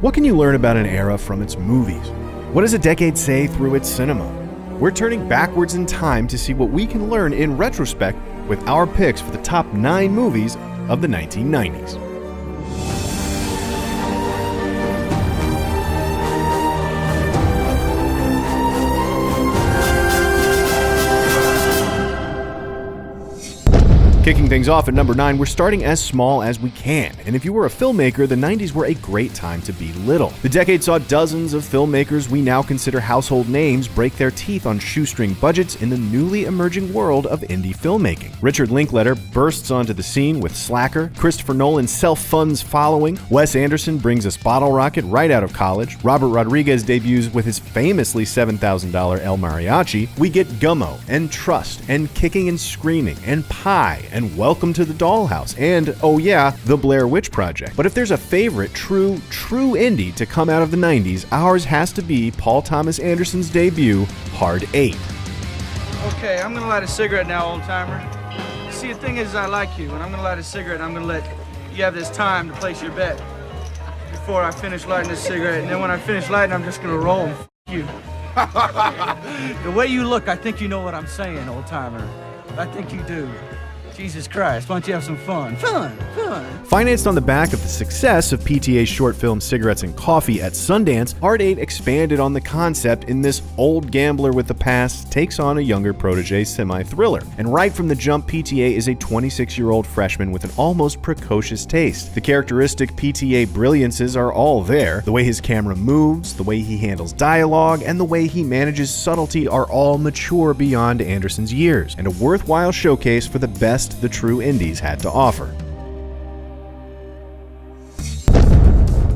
What can you learn about an era from its movies? What does a decade say through its cinema? We're turning backwards in time to see what we can learn in retrospect with our picks for the top 9 movies of the 1990s. Kicking things off at number 9, we're starting as small as we can. And if you were a filmmaker, the 90s were a great time to be little. The decade saw dozens of filmmakers we now consider household names break their teeth on shoestring budgets in the newly emerging world of indie filmmaking. Richard Linklater bursts onto the scene with Slacker, Christopher Nolan self-funds following, Wes Anderson brings us Bottle Rocket right out of college, Robert Rodriguez debuts with his famously $7,000 El Mariachi, we get Gummo, and Trust, and Kicking and Screaming, and Pie, and Welcome to the Dollhouse, and, oh yeah, The Blair Witch Project. But if there's a favorite true indie to come out of the 90s, ours has to be Paul Thomas Anderson's debut, Hard 8. Okay, I'm gonna light a cigarette now, old-timer. See, the thing is, I like you, and I'm gonna light a cigarette, and I'm gonna let you have this time to place your bet before I finish lighting this cigarette, and then when I finish lighting, I'm just gonna roll and you. The way you look, I think you know what I'm saying, old-timer. I think you do. Jesus Christ, why don't you have some fun? Fun. Financed on the back of the success of PTA's short film Cigarettes and Coffee at Sundance, Hard 8 expanded on the concept in this old gambler with the past takes on a younger protege semi-thriller. And right from the jump, PTA is a 26-year-old freshman with an almost precocious taste. The characteristic PTA brilliances are all there. The way his camera moves, the way he handles dialogue, and the way he manages subtlety are all mature beyond Anderson's years, and a worthwhile showcase for the best the true indies had to offer.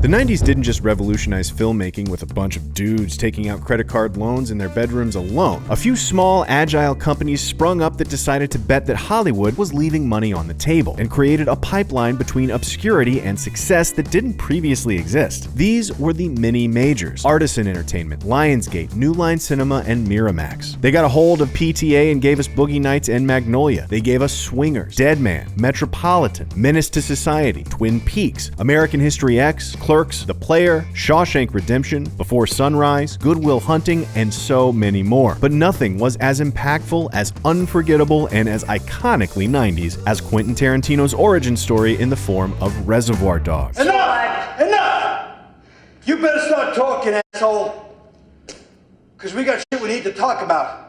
The 90s didn't just revolutionize filmmaking with a bunch of dudes taking out credit card loans in their bedrooms alone. A few small, agile companies sprung up that decided to bet that Hollywood was leaving money on the table and created a pipeline between obscurity and success that didn't previously exist. These were the mini-majors: Artisan Entertainment, Lionsgate, New Line Cinema, and Miramax. They got a hold of PTA and gave us Boogie Nights and Magnolia. They gave us Swingers, Deadman, Metropolitan, Menace to Society, Twin Peaks, American History X, Clerks, The Player, Shawshank Redemption, Before Sunrise, Good Will Hunting, and so many more. But nothing was as impactful, as unforgettable, and as iconically 90s as Quentin Tarantino's origin story in the form of Reservoir Dogs. Enough! You better start talking, asshole. Because we got shit we need to talk about.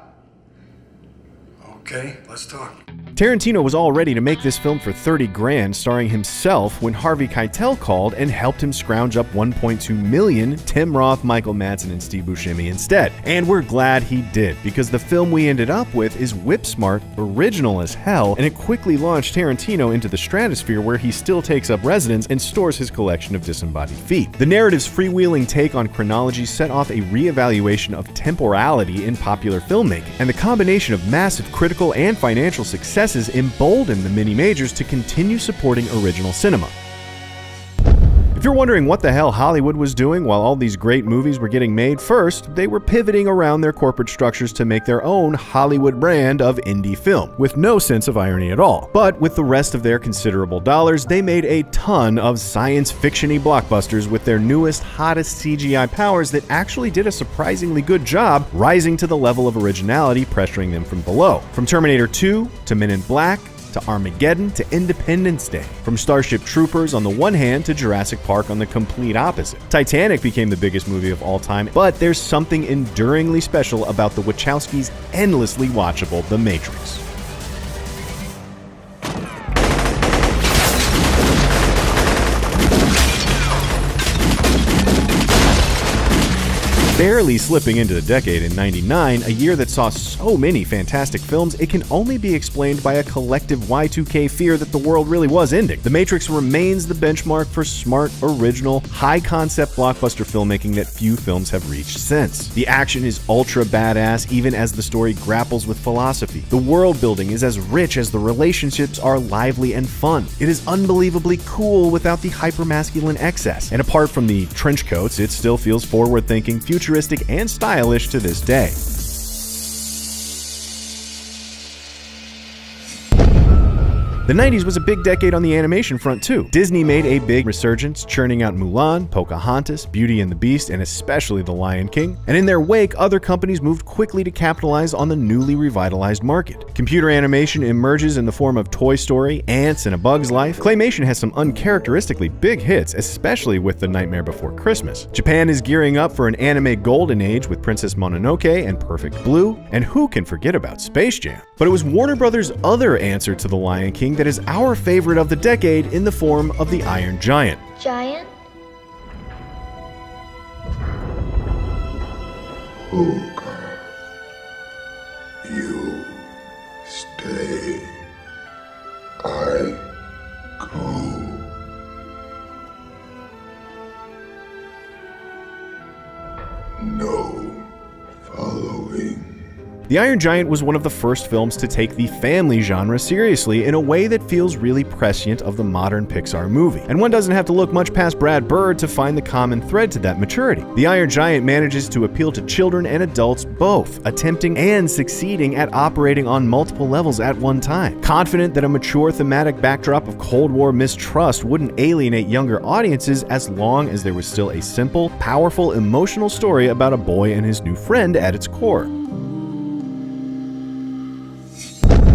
Okay, let's talk. Tarantino was all ready to make this film for $30,000 starring himself when Harvey Keitel called and helped him scrounge up $1.2 million, Tim Roth, Michael Madsen, and Steve Buscemi instead. And we're glad he did, because the film we ended up with is whip-smart, original as hell, and it quickly launched Tarantino into the stratosphere where he still takes up residence and stores his collection of disembodied feet. The narrative's freewheeling take on chronology set off a reevaluation of temporality in popular filmmaking, and the combination of massive critical and financial successes emboldened the mini-majors to continue supporting original cinema. If you're wondering what the hell Hollywood was doing while all these great movies were getting made, first, they were pivoting around their corporate structures to make their own Hollywood brand of indie film, with no sense of irony at all. But with the rest of their considerable dollars, they made a ton of science fiction-y blockbusters with their newest, hottest CGI powers that actually did a surprisingly good job rising to the level of originality pressuring them from below. From Terminator 2 to Men in Black, to Armageddon, to Independence Day. From Starship Troopers on the one hand to Jurassic Park on the complete opposite. Titanic became the biggest movie of all time, but there's something enduringly special about the Wachowskis' endlessly watchable The Matrix. Barely slipping into the decade in '99, a year that saw so many fantastic films, it can only be explained by a collective Y2K fear that the world really was ending. The Matrix remains the benchmark for smart, original, high-concept blockbuster filmmaking that few films have reached since. The action is ultra badass even as the story grapples with philosophy. The world building is as rich as the relationships are lively and fun. It is unbelievably cool without the hypermasculine excess. And apart from the trench coats, it still feels forward-thinking, futuristic, and stylish to this day. The 90s was a big decade on the animation front too. Disney made a big resurgence, churning out Mulan, Pocahontas, Beauty and the Beast, and especially The Lion King. And in their wake, other companies moved quickly to capitalize on the newly revitalized market. Computer animation emerges in the form of Toy Story, Ants, and A Bug's Life. Claymation has some uncharacteristically big hits, especially with The Nightmare Before Christmas. Japan is gearing up for an anime golden age with Princess Mononoke and Perfect Blue, and who can forget about Space Jam? But it was Warner Brothers' other answer to The Lion King that is our favorite of the decade in the form of The Iron Giant. Giant? Puka, you stay. I go. No following. The Iron Giant was one of the first films to take the family genre seriously in a way that feels really prescient of the modern Pixar movie. And one doesn't have to look much past Brad Bird to find the common thread to that maturity. The Iron Giant manages to appeal to children and adults both, attempting and succeeding at operating on multiple levels at one time. Confident that a mature thematic backdrop of Cold War mistrust wouldn't alienate younger audiences as long as there was still a simple, powerful, emotional story about a boy and his new friend at its core.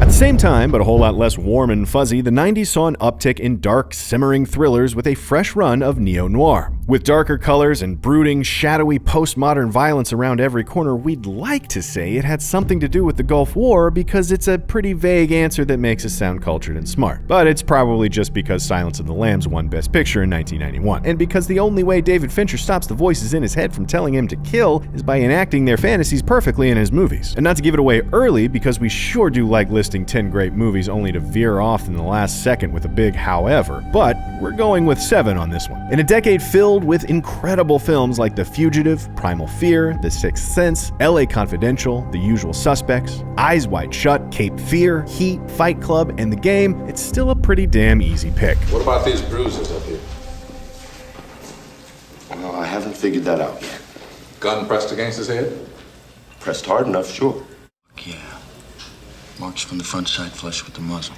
At the same time, but a whole lot less warm and fuzzy, the 90s saw an uptick in dark, simmering thrillers with a fresh run of neo-noir. With darker colors and brooding, shadowy postmodern violence around every corner, we'd like to say it had something to do with the Gulf War because it's a pretty vague answer that makes us sound cultured and smart. But it's probably just because Silence of the Lambs won Best Picture in 1991, and because the only way David Fincher stops the voices in his head from telling him to kill is by enacting their fantasies perfectly in his movies. And not to give it away early, because we sure do like listing 10 great movies only to veer off in the last second with a big however, but we're going with 7 on this one. In a decade filled with incredible films like The Fugitive, Primal Fear, The Sixth Sense, LA Confidential, The Usual Suspects, Eyes Wide Shut, Cape Fear, Heat, Fight Club, and The Game, it's still a pretty damn easy pick. What about these bruises up here? Well, I haven't figured that out yet. Gun pressed against his head? Pressed hard enough, sure. Yeah. Marks from the front side flush with the muzzle.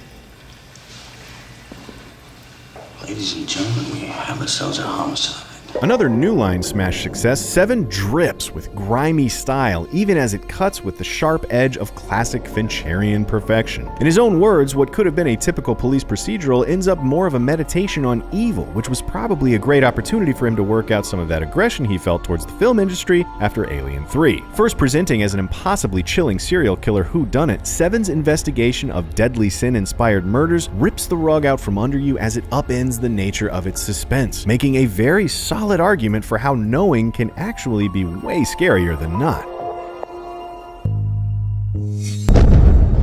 Ladies and gentlemen, we have ourselves a homicide. Another New Line smash success, 7 drips with grimy style, even as it cuts with the sharp edge of classic Fincherian perfection. In his own words, what could have been a typical police procedural ends up more of a meditation on evil, which was probably a great opportunity for him to work out some of that aggression he felt towards the film industry after Alien 3. First presenting as an impossibly chilling serial killer whodunit, 7's investigation of deadly sin-inspired murders rips the rug out from under you as it upends the nature of its suspense, making a very solid argument for how knowing can actually be way scarier than not.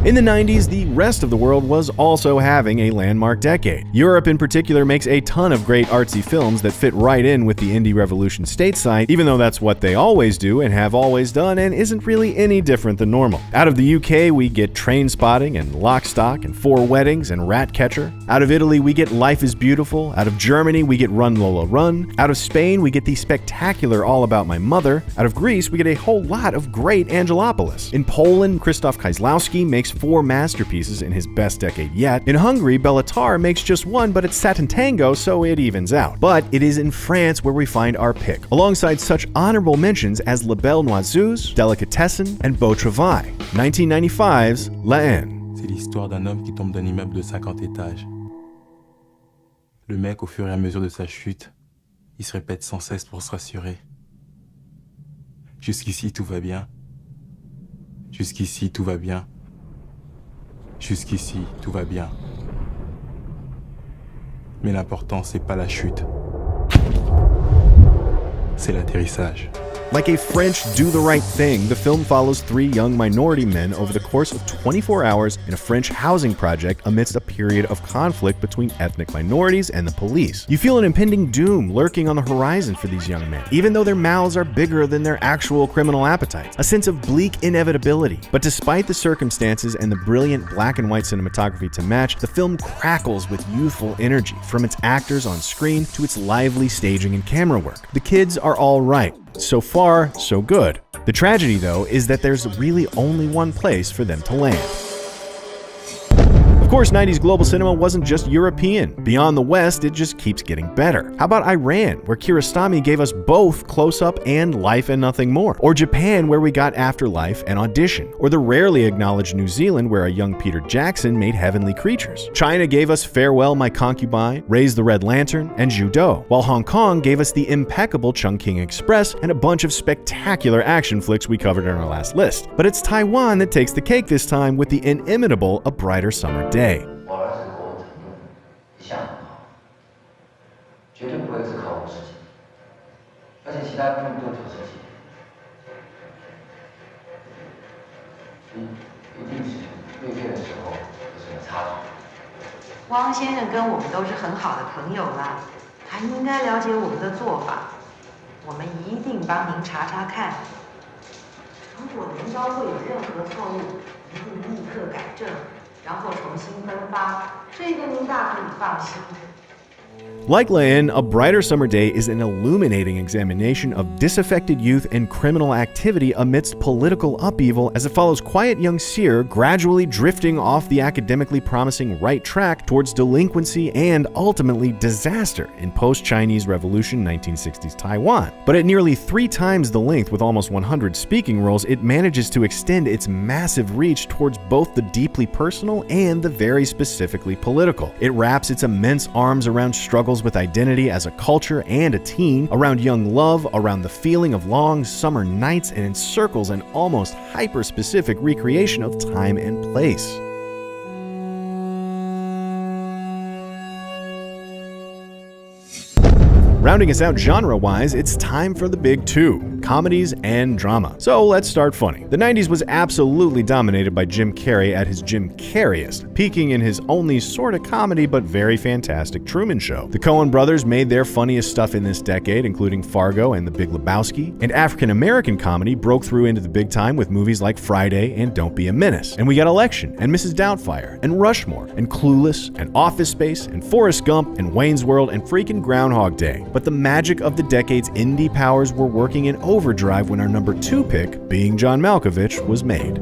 In the 90s, the rest of the world was also having a landmark decade. Europe in particular makes a ton of great artsy films that fit right in with the indie revolution stateside, even though that's what they always do and have always done and isn't really any different than normal. Out of the UK, we get Trainspotting and Lock, Stock and Four Weddings and Ratcatcher. Out of Italy, we get Life is Beautiful. Out of Germany, we get Run Lola Run. Out of Spain, we get the spectacular All About My Mother. Out of Greece, we get a whole lot of great Angelopoulos. In Poland, Krzysztof Kieślowski makes 4 masterpieces in his best decade yet. In Hungary, Béla Tarr makes just 1, but it's Satin Tango, so it evens out. But it is in France where we find our pick, alongside such honorable mentions as La Belle Noiseuse, Delicatessen, and Beau Travail, 1995's La Haine. C'est l'histoire d'un homme qui tombe d'un immeuble de 50 étages. Le mec, au fur et à mesure de sa chute, il se répète sans cesse pour se rassurer. Jusqu'ici, tout va bien. Jusqu'ici, tout va bien. Jusqu'ici, tout va bien. Mais l'important, c'est pas la chute. C'est l'atterrissage. Like a French do the right thing, the film follows 3 young minority men over the course of 24 hours in a French housing project amidst a period of conflict between ethnic minorities and the police. You feel an impending doom lurking on the horizon for these young men, even though their mouths are bigger than their actual criminal appetites. A sense of bleak inevitability. But despite the circumstances and the brilliant black and white cinematography to match, the film crackles with youthful energy, from its actors on screen to its lively staging and camera work. The kids are all right. So far, so good. The tragedy, though, is that there's really only one place for them to land. Of course, 90s global cinema wasn't just European. Beyond the West, it just keeps getting better. How about Iran, where Kiarostami gave us both Close Up and Life and Nothing More? Or Japan, where we got Afterlife and Audition? Or the rarely acknowledged New Zealand, where a young Peter Jackson made Heavenly Creatures? China gave us Farewell, My Concubine, Raise the Red Lantern, and Judo, while Hong Kong gave us the impeccable Chungking Express and a bunch of spectacular action flicks we covered in our last list. But it's Taiwan that takes the cake this time with the inimitable A Brighter Summer Day. 我儿子给我承诺，一向很好，绝对不会只靠我自己，而且其他观众都有自己，一定是阅片的时候有什么插曲。汪先生跟我们都是很好的朋友啦，他应该了解我们的做法，我们一定帮您查查看。如果年糕会有任何错误，一定立刻改正，然后重新分发，这个您大可以放心。 Like Laen, A Brighter Summer Day is an illuminating examination of disaffected youth and criminal activity amidst political upheaval as it follows quiet young Cyr gradually drifting off the academically promising right track towards delinquency and ultimately disaster in post-Chinese Revolution 1960s Taiwan. But at nearly 3 times the length with almost 100 speaking roles, it manages to extend its massive reach towards both the deeply personal and the very specifically political. It wraps its immense arms around struggles with identity as a culture and a teen, around young love, around the feeling of long summer nights, and encircles an almost hyper-specific recreation of time and place. Rounding us out genre-wise, it's time for the big two, comedies and drama. So let's start funny. The 90s was absolutely dominated by Jim Carrey at his Jim Carreyest, peaking in his only sort of comedy but very fantastic Truman Show. The Coen brothers made their funniest stuff in this decade, including Fargo and The Big Lebowski, and African-American comedy broke through into the big time with movies like Friday and Don't Be a Menace. And we got Election, and Mrs. Doubtfire, and Rushmore, and Clueless, and Office Space, and Forrest Gump, and Wayne's World, and freaking Groundhog Day. But the magic of the decade's indie powers were working in overdrive when our number 2 pick, Being John Malkovich, was made.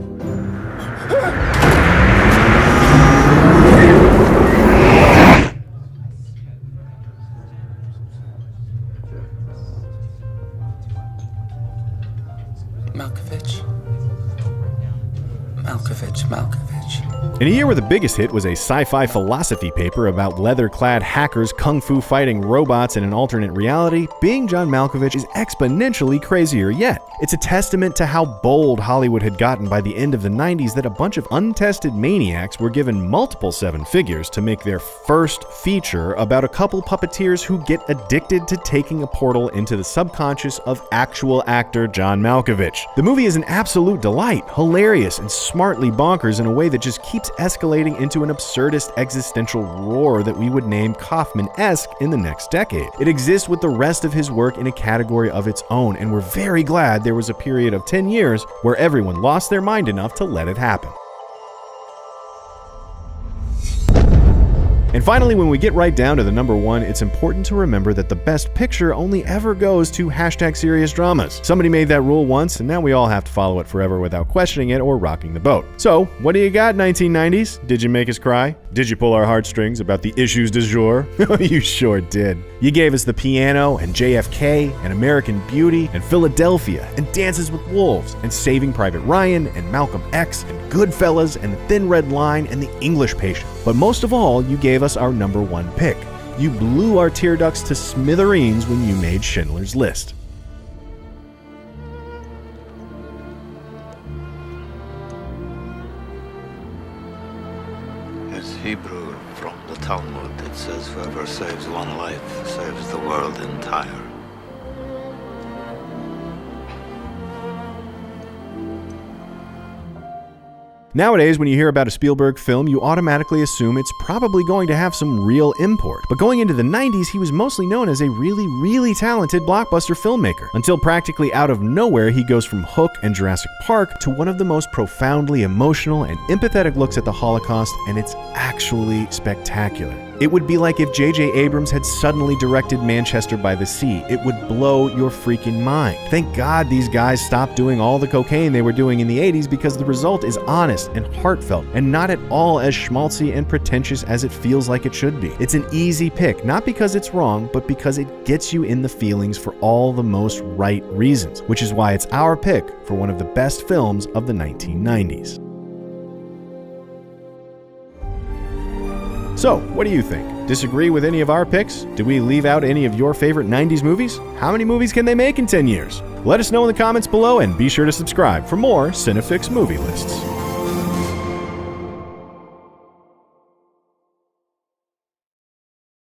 Malkovich. In a year where the biggest hit was a sci-fi philosophy paper about leather-clad hackers, kung fu fighting robots in an alternate reality, Being John Malkovich is exponentially crazier yet. It's a testament to how bold Hollywood had gotten by the end of the 90s that a bunch of untested maniacs were given multiple 7 figures to make their first feature about a couple puppeteers who get addicted to taking a portal into the subconscious of actual actor John Malkovich. The movie is an absolute delight, hilarious and smartly bonkers in a way that just keeps escalating into an absurdist existential roar that we would name Kaufman-esque in the next decade. It exists with the rest of his work in a category of its own, and we're very glad there was a period of 10 years where everyone lost their mind enough to let it happen. And finally, when we get right down to the number 1, it's important to remember that the best picture only ever goes to #serious dramas. Somebody made that rule once, and now we all have to follow it forever without questioning it or rocking the boat. So, what do you got, 1990s? Did you make us cry? Did you pull our heartstrings about the issues du jour? You sure did. You gave us The Piano, and JFK, and American Beauty, and Philadelphia, and Dances with Wolves, and Saving Private Ryan, and Malcolm X, and Goodfellas, and The Thin Red Line, and The English Patient. But most of all, you gave us our number 1 pick. You blew our tear ducts to smithereens when you made Schindler's List. It's Hebrew from the Talmud. It says, whoever saves one life saves the world entire. Nowadays, when you hear about a Spielberg film, you automatically assume it's probably going to have some real import. But going into the 90s, he was mostly known as a really talented blockbuster filmmaker, until practically out of nowhere he goes from Hook and Jurassic Park to one of the most profoundly emotional and empathetic looks at the Holocaust, and it's actually spectacular. It would be like if J.J. Abrams had suddenly directed Manchester by the Sea. It would blow your freaking mind. Thank God these guys stopped doing all the cocaine they were doing in the 80s, because the result is honest and heartfelt and not at all as schmaltzy and pretentious as it feels like it should be. It's an easy pick, not because it's wrong, but because it gets you in the feelings for all the most right reasons, which is why it's our pick for one of the best films of the 1990s. So, what do you think? Disagree with any of our picks? Did we leave out any of your favorite 90s movies? How many movies can they make in 10 years? Let us know in the comments below, and be sure to subscribe for more Cinefix movie lists.